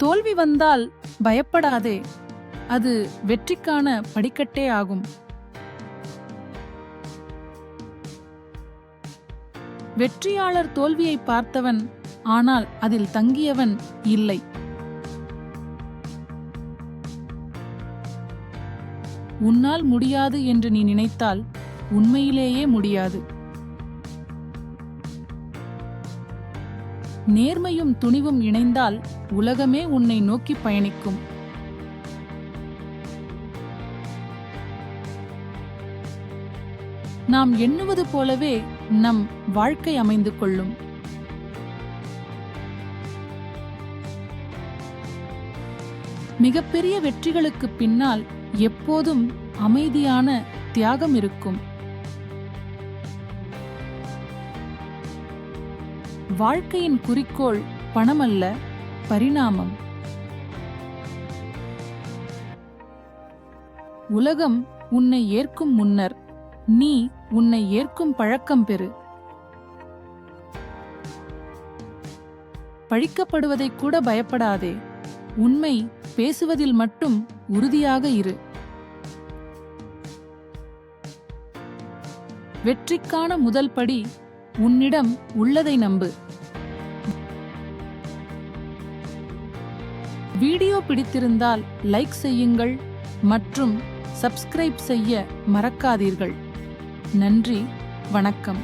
தோல்வி வந்தால் பயப்படாதே, அது வெற்றிக்கான படிக்கட்டே ஆகும். வெற்றியாளர் தோல்வியை பார்த்தவன், ஆனால் அதில் தங்கியவன் இல்லை. உன்னால் முடியாது என்று நீ நினைத்தால் உண்மையிலேயே முடியாது. நேர்மையும் துணிவும் இணைந்தால் உலகமே உன்னை நோக்கி பயணிக்கும். நாம் எண்ணுவது போலவே நம் வாழ்க்கை அமைந்து கொள்ளும். மிகப்பெரிய வெற்றிகளுக்கு பின்னால் எப்போதும் அமைதியான தியாகம் இருக்கும். வாழ்க்கையின் குறிக்கோள் பணமல்ல, பரிணாமம். உலகம் உன்னை ஏற்கும் முன்னர் நீ உன்னை ஏற்கும் பழக்கம் பெறு. பழிக்கப்படுவதை கூட பயப்படாதே, உண்மை பேசுவதில் மட்டும் உறுதியாக இரு. வெற்றிக்கான முதல் படி உன்னிடம் உள்ளதை நம்பு. வீடியோ பிடித்திருந்தால் லைக் செய்யுங்கள் மற்றும் சப்ஸ்கிரைப் செய்ய மறக்காதீர்கள். நன்றி, வணக்கம்.